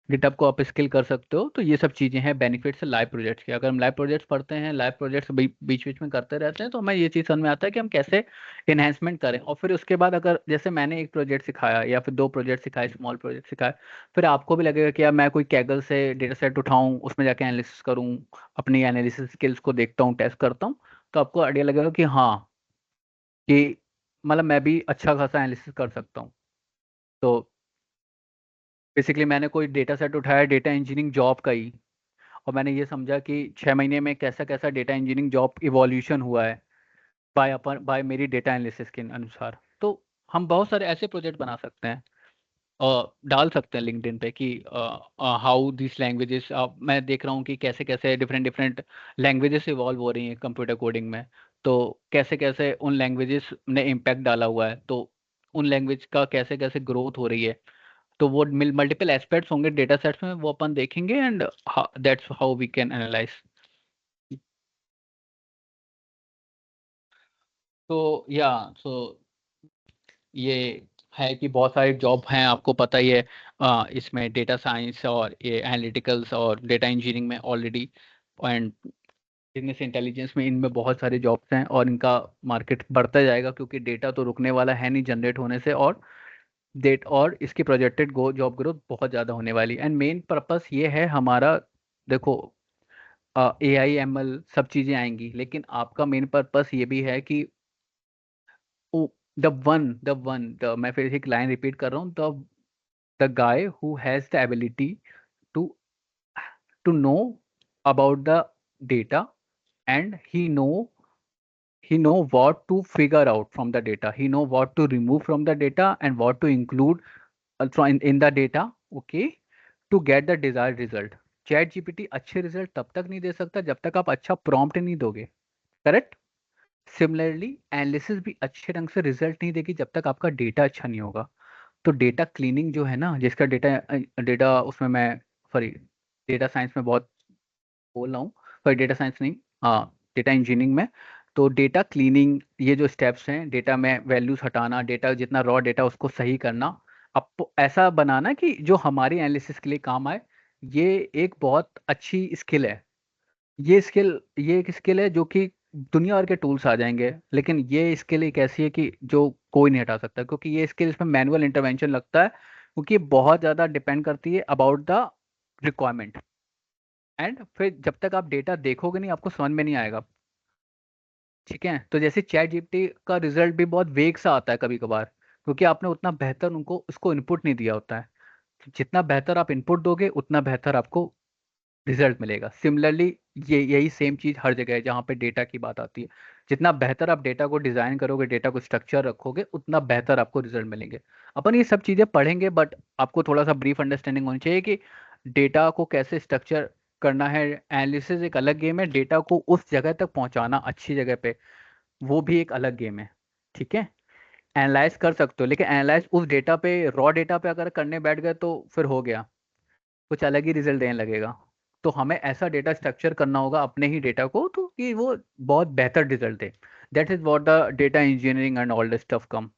GitHub को आप skill कर सकते हो। तो ये सब चीज़ें हैं बेनिफिट्स लाइव प्रोजेक्ट्स के। अगर हम लाइव प्रोजेक्ट्स पढ़ते हैं, लाइव प्रोजेक्ट्स बीच बीच में करते रहते हैं, तो हमें ये चीज़ समझ में आता है कि हम कैसे इन्हेंसमेंट करें। और फिर उसके बाद अगर जैसे मैंने एक प्रोजेक्ट सिखाया या फिर 2 प्रोजेक्ट सिखाए, स्मॉल प्रोजेक्ट सिखाए, फिर आपको भी लगेगा कि यार मैं कोई कैगल से डेटा सेट उठाऊं, उसमें जाके एनालिसिस करूं, अपनी एनालिसिस स्किल्स को देखता हूँ, टेस्ट करता हूँ, तो आपको आइडिया लगेगा कि हाँ, कि मतलब मैं भी अच्छा खासा एनालिसिस कर सकता हूँ। तो बेसिकली मैंने कोई डेटा सेट उठाया डेटा इंजीनियरिंग जॉब का ही, और मैंने ये समझा कि 6 महीने में कैसा कैसा डेटा इंजीनियरिंग जॉब इवोल्यूशन हुआ है बाय मेरी डेटा एनालिसिस के अनुसार। तो हम बहुत सारे ऐसे प्रोजेक्ट बना सकते हैं और डाल सकते हैं लिंक्डइन पे कि हाउ दिस लैंग्वेजेस, मैं देख रहा हूँ कि कैसे कैसे डिफरेंट डिफरेंट लैंग्वेजेस इवॉल्व हो रही हैं कंप्यूटर कोडिंग में। तो कैसे कैसे उन लैंग्वेजेस ने इम्पैक्ट डाला हुआ है, तो उन लैंग्वेज का कैसे कैसे ग्रोथ हो रही है। तो वो मल्टीपल एस्पेक्ट्स होंगे डेटा सेट्स में, वो अपन देखेंगे, and that's how we can analyse. तो या सो ये है कि बहुत सारे जॉब हैं, आपको पता ही है। इसमें डेटा साइंस और ये एनालिटिकल्स और डेटा इंजीनियरिंग में ऑलरेडी, एंड बिजनेस इंटेलिजेंस में, इनमें बहुत सारे जॉब्स हैं और इनका मार्केट बढ़ता जाएगा, क्योंकि डेटा तो रुकने वाला है नहीं जनरेट होने से। और डेट और इसकी प्रोजेक्टेड जॉब ग्रोथ बहुत ज़्यादा होने वाली। एंड मेन पर्पस ये है हमारा, देखो, AI ML सब चीज़ें आएंगी, लेकिन आपका मेन पर्पस ये भी है कि द वन मैं फिर एक लाइन रिपीट कर रहा हूँ, the guy who has the ability to to know about the data, and he know what to figure out from the data, he know what to remove from the data and what to include also in the data, okay, to get the desired result। Chat GPT अच्छे result तब तक नहीं दे सकता जब तक आप अच्छा prompt नहीं दोगे, करेक्ट। सिमिलरली एनालिसिस भी अच्छे ढंग से रिजल्ट नहीं देगी जब तक आपका डेटा अच्छा नहीं होगा। तो डेटा क्लीनिंग जो है ना, जिसका डेटा डेटा उसमें मैं, सॉरी, डेटा साइंस में बहुत बोल रहा हूँ, पर डेटा साइंस नहीं, हाँ, डेटा इंजीनियरिंग में। तो डेटा क्लीनिंग, ये जो स्टेप्स हैं, डेटा में वैल्यूज हटाना, डेटा जितना रॉ डेटा उसको सही करना, अब ऐसा बनाना कि जो हमारी एनालिसिस के लिए काम आए, ये एक बहुत अच्छी स्किल है। ये एक स्किल है जो कि दुनिया भर के टूल्स आ जाएंगे, लेकिन ये स्किल एक ऐसी है कि जो कोई नहीं हटा सकता, क्योंकि ये स्किल, इसमें मैनुअल इंटरवेंशन लगता है, क्योंकि ये बहुत ज़्यादा डिपेंड करती है अबाउट द रिक्वायरमेंट। एंड फिर जब तक आप डेटा देखोगे नहीं, आपको समझ में नहीं आएगा। ठीक है, तो जैसे चैट जीपीटी का रिजल्ट भी बहुत वेग सा आता है कभी कभार, क्योंकि आपने उतना बेहतर उनको उसको इनपुट नहीं दिया होता है। जितना बेहतर आप इनपुट दोगे उतना बेहतर आपको रिजल्ट मिलेगा। सिमिलरली ये यही सेम चीज़ हर जगह है जहाँ पे डेटा की बात आती है। जितना बेहतर आप डेटा को डिज़ाइन करोगे, डेटा को स्ट्रक्चर रखोगे, उतना बेहतर आपको रिजल्ट मिलेंगे। अपन ये सब चीज़ें पढ़ेंगे, बट आपको थोड़ा सा ब्रीफ अंडरस्टैंडिंग होनी चाहिए कि डेटा को कैसे स्ट्रक्चर करना है। एनालिसिस एक अलग गेम है, डेटा को उस जगह तक पहुंचाना अच्छी जगह पे, वो भी एक अलग गेम है। ठीक है, एनालाइज कर सकते हो, लेकिन एनालाइज उस डेटा पे, रॉ डेटा पे अगर करने बैठ गए तो फिर हो गया, कुछ अलग ही रिजल्ट देने लगेगा। तो हमें ऐसा डेटा स्ट्रक्चर करना होगा अपने ही डेटा को, तो कि वो बहुत बेहतर रिजल्ट दे। That is what the data engineering and all the stuff come.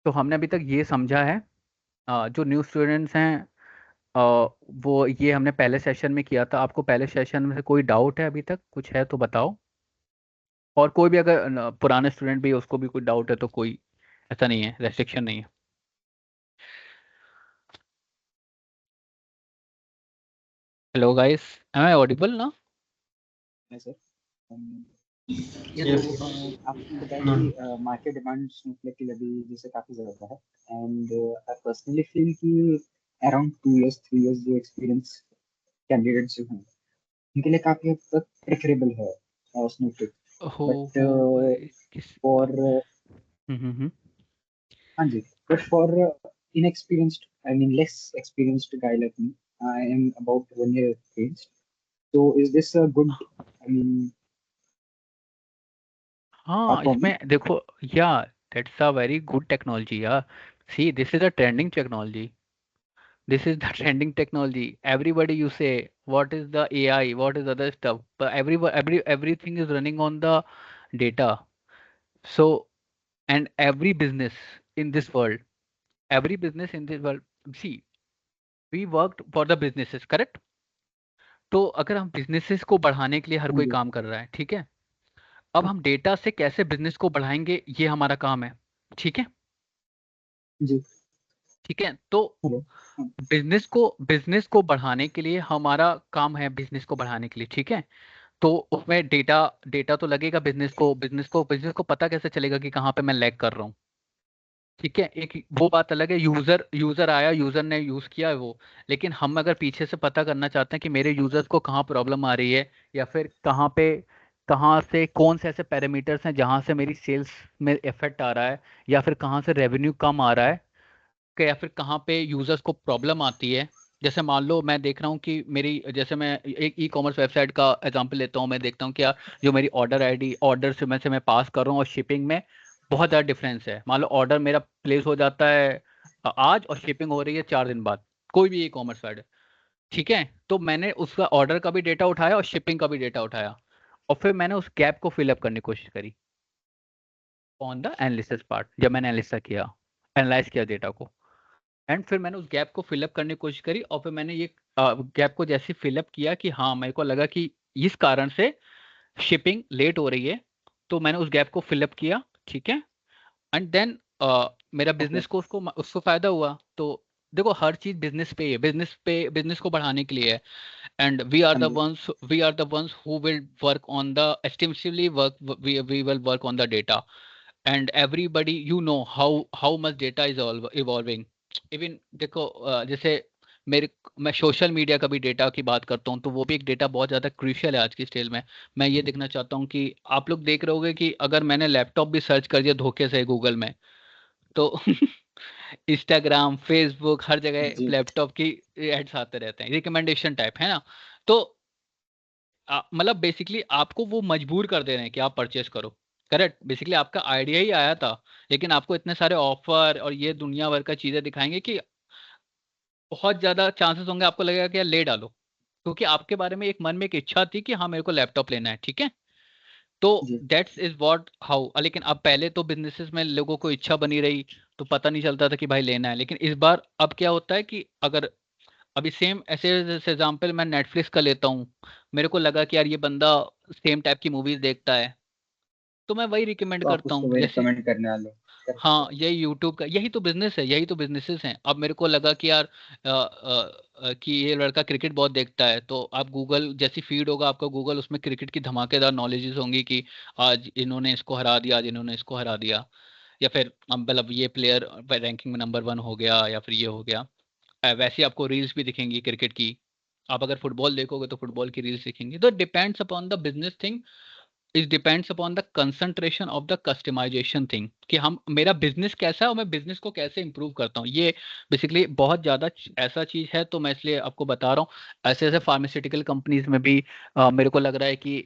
तो हमने अभी तक ये समझा है। जो न्यू स्टूडेंट्स हैं, अ, वो ये हमने पहले सेशन में किया था। आपको पहले सेशन में से कोई डाउट है अभी तक, कुछ है तो बताओ। और कोई भी अगर पुराने स्टूडेंट भी है, उसको भी कोई डाउट है तो कोई, ऐसा नहीं है, रेस्ट्रिक्शन नहीं है। Hello guys, am I audible ना? है सर। तो आपने बताया कि मार्केट डिमांड स्नोफ्लेक के लिए अभी जैसे काफी ज्यादा है, एंड आई पर्सनली फील कि अराउंड 2 इयर्स 3 इयर्स जो एक्सपीरियंस कैंडिडेट्स जो हैं उनके लिए काफी हद तक प्रेफरेबल है स्नोफ्लेक। हो बट हो किस फॉर हम्म। हाँ जी, but for inexperienced, I mean less experienced guy like me, I am about 1 year experienced. So is this a good, I mean, path हाँ, for me? इसमें देखो, या that's a very good technology यार। See, this is a trending technology, this is the trending technology. Everybody you say what is the AI, what is other stuff, but everything is running on the data. So, and every business in this world, see, we worked for the businesses, correct? तो अगर हम businesses को बढ़ाने के लिए हर हाँ कोई जी। काम कर रहा है, ठीक है, अब हम डेटा से कैसे बिजनेस को बढ़ाएंगे, ये हमारा काम है, ठीक है। जी। ठीक है, तो हेलो। बिजनेस को बढ़ाने के लिए हमारा काम है बिजनेस को बढ़ाने के लिए, ठीक है। तो उसमें डेटा डेटा तो लगेगा बिजनेस को पता कैसे चलेगा कि कहाँ पे मैं लैग कर रहा हूँ, ठीक है। एक वो बात अलग है, यूजर यूजर आया, यूजर ने यूज किया है वो, लेकिन हम अगर पीछे से पता करना चाहते हैं कि मेरे यूजर्स को कहाँ प्रॉब्लम आ रही है, या फिर कहाँ से कौन से ऐसे पैरामीटर्स हैं जहाँ से मेरी सेल्स में इफेक्ट आ रहा है, या फिर कहाँ से रेवेन्यू कम आ रहा है, या फिर कहाँ पे यूजर्स को प्रॉब्लम आती है। जैसे मान लो मैं देख रहा हूँ कि मेरी, जैसे मैं एक ई कॉमर्स वेबसाइट का एग्जांपल लेता हूँ, मैं देखता हूँ कि यार जो मेरी ऑर्डर आईडी, ऑर्डर से मैं पास कर रहा हूँ और शिपिंग में बहुत ज़्यादा डिफरेंस है। मान लो ऑर्डर मेरा प्लेस हो जाता है आज, और शिपिंग हो रही है 4 दिन बाद, कोई भी ई कॉमर्स साइट, ठीक है। तो मैंने उसका ऑर्डर का भी डेटा उठाया और शिपिंग का भी डेटा उठाया, और फिर मैंने उस गैप को फिलअप करने की कोशिश करी ऑन द एनालिसिस पार्ट। जब मैंने एनालाइज किया डेटा को, एंड फिर मैंने उस गैप को फिलअप करने की कोशिश करी, और फिर मैंने ये गैप को जैसे फिलअप किया कि हाँ मेरे को लगा कि इस कारण से शिपिंग लेट हो रही है, तो मैंने उस गैप को फिलअप किया, ठीक है। एंड देन मेरा ओके। बिजनेस को उसको उसको फायदा हुआ। तो देखो हर चीज बिजनेस पे है, बिजनेस को बढ़ाने के लिए है। एंड हाँ जी। We are the ones who will work on the estimatively work, we will work on the data. And everybody you know how much data is evolving. Even देखो जैसे मेरे मैं सोशल मीडिया का भी डेटा की बात करता हूँ, तो वो भी एक डेटा बहुत ज़्यादा क्रूशियल है आज की स्टेज में। मैं ये देखना चाहता हूँ कि आप लोग देख रहे होगे कि अगर मैंने लैपटॉप भी सर्च कर दिया धोखे से गूगल में, तो इंस्टाग्राम, फेसबुक, हर जगह जी। लैपटॉप की एड्स आते रहते हैं, रिकमेंडेशन टाइप, है ना। तो मतलब बेसिकली आपको वो मजबूर कर दे रहे हैं कि आप परचेस करो, करेक्ट। बेसिकली आपका आइडिया ही आया था, लेकिन आपको इतने सारे ऑफर और ये दुनिया भर का चीजें दिखाएंगे कि बहुत ज्यादा चांसेस होंगे आपको लगेगा कि यार ले डालो, क्योंकि आपके बारे में एक मन में एक इच्छा थी कि हाँ मेरे को लैपटॉप लेना है, ठीक है। तो जी। दैट्स इज व्हाट हाउ, लेकिन अब पहले तो बिजनेसेस में लोगों को इच्छा बनी रही, तो पता नहीं चलता था कि भाई लेना है। लेकिन इस बार अब क्या होता है कि अगर अभी सेम ऐसे जैसे एग्जांपल मैं नेटफ्लिक्स का लेता हूँ, मेरे को लगा कि यार ये बंदा सेम टाइप की मूवीज देखता है, तो मैं वही रिकमेंड तो आप करता हूँ उसको वही जैसे। रिकमेंड करने वाले हो। हाँ, करेक्ट। यही यूट्यूब का, यही तो बिजनेस है, यही तो बिजनेसेस हैं। अब मेरे को लगा कि यार कि ये लड़का क्रिकेट बहुत देखता है, तो आप गूगल जैसी फीड होगा आपका, गूगल उसमें क्रिकेट की धमाकेदार नॉलेजेस होंगी कि आज इन्होंने इसको हरा दिया, आज इन्होंने इसको हरा दिया, या फिर मतलब ये प्लेयर रैंकिंग में नंबर 1 हो गया, या फिर ये हो गया। वैसे आपको रील्स भी दिखेंगी क्रिकेट की। आप अगर फुटबॉल देखोगे तो फुटबॉल की रील्स दिखेंगी। तो depends upon the business thing, it depends upon the concentration of the customisation thing, कि हम मेरा बिजनेस कैसा है और मैं बिजनेस को कैसे इंप्रूव करता हूँ। ये बेसिकली बहुत ज़्यादा ऐसा चीज़ है, तो मैं इसलिए आपको बता रहा हूँ। ऐसे ऐसे फार्मास्यूटिकल कंपनीज में भी मेरे को लग रहा है कि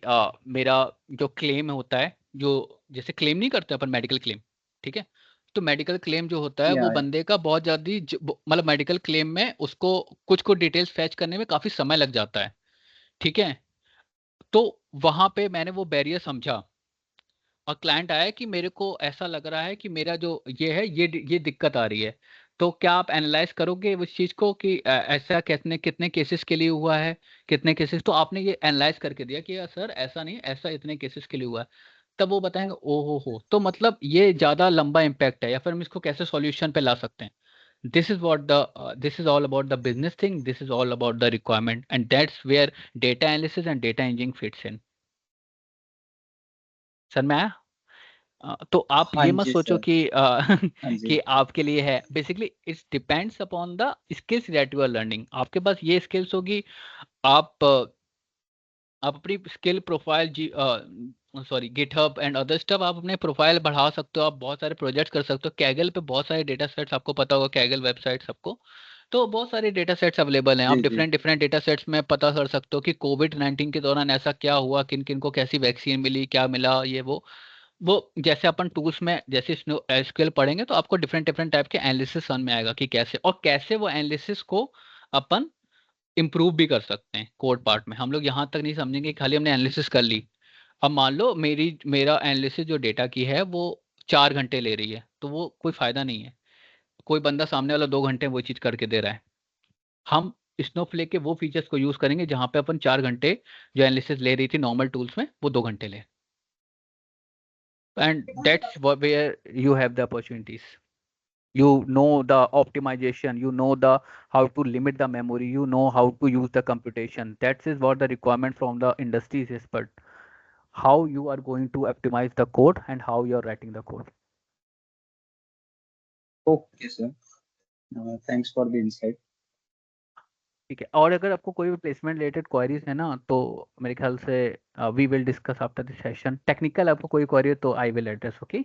मेरा जो क्लेम होता है, जो जैसे क्लेम नहीं करते अपन मेडिकल क्लेम, ठीक है। तो मेडिकल क्लेम जो होता है वो या बंदे का बहुत ज़्यादा मतलब मेडिकल क्लेम में उसको कुछ कुछ डिटेल्स फैच करने में काफ़ी समय लग जाता है, ठीक है। तो वहां पे मैंने वो बैरियर समझा, और क्लाइंट आया कि मेरे को ऐसा लग रहा है कि मेरा जो ये है, ये दिक्कत आ रही है। तो क्या आप एनालाइज करोगे उस चीज को कि ऐसा कितने कितने केसेस के लिए हुआ है, कितने केसेस, तो आपने ये एनालाइज करके दिया कि यार सर ऐसा नहीं, ऐसा इतने केसेस के लिए हुआ है। तब वो बताएंगे ओ हो, तो मतलब ये ज्यादा लंबा इम्पैक्ट है, या फिर हम इसको कैसे सॉल्यूशन पे ला सकते हैं। This is all about the business thing, this is all about the requirement, and that's where data analysis and data engineering fits in. Sir मैं तो आप हाँ ये मत जी सोचो सर। कि हाँ जी। कि आपके लिए है। Basically it's depends upon the skills that you are learning. आपके पास ये स्किल्स होगी, आप आप अपनी स्किल प्रोफाइल जी sorry GitHub and other stuff, आप अपने प्रोफाइल बढ़ा सकते हो, आप बहुत सारे प्रोजेक्ट्स कर सकते हो। कैगल पे बहुत सारे डेटा सेट्स, आपको पता होगा कैगल वेबसाइट सबको, तो बहुत सारे डेटा सेट्स अवेलेबल हैं। आप जी। जी। डिफरेंट डिफरेंट डेटा सेट्स में पता कर सकते हो कि कोविड 19 के दौरान ऐसा क्या हुआ, किन किन को कैसी वैक्सीन मिली, क्या मिला, ये वो जैसे अपन टूल्स में जैसे एसक्यूएल पढ़ेंगे तो आपको डिफरेंट डिफरेंट टाइप के एनालिसिस समझ में आएगा कि कैसे, और कैसे वो एनालिसिस को अपन इम्प्रूव भी कर सकते हैं। कोड पार्ट में हम लोग यहाँ तक नहीं समझेंगे कि खाली हमने एनालिसिस कर ली। अब मान लो मेरा एनालिसिस जो डेटा की है वो 4 घंटे ले रही है, तो वो कोई फायदा नहीं है। कोई बंदा सामने वाला 2 घंटे में वो चीज करके दे रहा है, हम स्नोफ्लेक के वो फीचर्स को यूज करेंगे जहां पे अपन 4 घंटे जो एनालिसिस ले रही थी नॉर्मल टूल्स में, वो 2 घंटे ले। And that's where you have the opportunities, you know the optimization, you know the how to limit the memory, you know how to use the computation. That is what the requirement from the industry is, but how you are going to optimize the code and how you are writing the code. Okay, sir. Thanks for the insight. ठीक है, और अगर आपको कोई भी placement related queries है ना, तो मेरे ख्याल से we will discuss after this session. Technical आपको कोई क्वेरी है तो आई विल एड्रेस, ओके?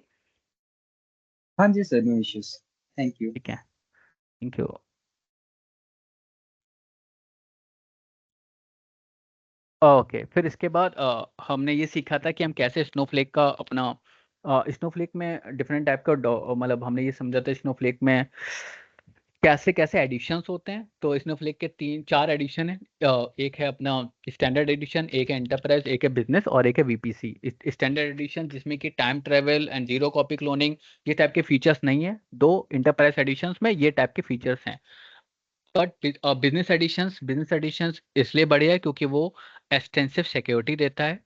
हाँ जी sir, no issues. Thank you. ठीक है, थैंक यू। ओके, फिर इसके बाद हमने ये सीखा था कि हम कैसे स्नोफ्लेक का अपना स्नोफ्लेक में डिफरेंट टाइप का मतलब हमने ये समझा था स्नोफ्लेक में कैसे कैसे एडिशंस होते हैं। तो स्नोफ्लेक के 3-4 एडिशन है। एक है अपना स्टैंडर्ड एडिशन, एक है एंटरप्राइज, एक है बिजनेस और एक है वीपीसी। स्टैंडर्ड एडिशन जिसमें कि time travel and zero copy cloning ये टाइप के फीचर्स नहीं है। 2 इंटरप्राइज एडिशंस में ये टाइप के फीचर्स हैं। बट बिजनेस एडिशंस इसलिए बढ़िया है क्योंकि वो एक्सटेंसिव सिक्योरिटी देता है,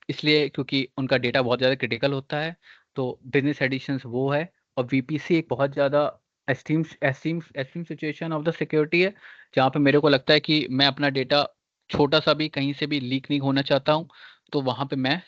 इसलिए क्योंकि उनका डेटा बहुत ज़्यादा क्रिटिकल होता है। तो बिजनेस एडिशंस वो है। और वीपीसी एक बहुत ज़्यादा extreme situation of the security है, जहाँ पे मेरे को लगता है कि मैं अपना डेटा छोटा सा भी कहीं से भी लीक नहीं होना चाहता हूँ, तो वहाँ पे मैं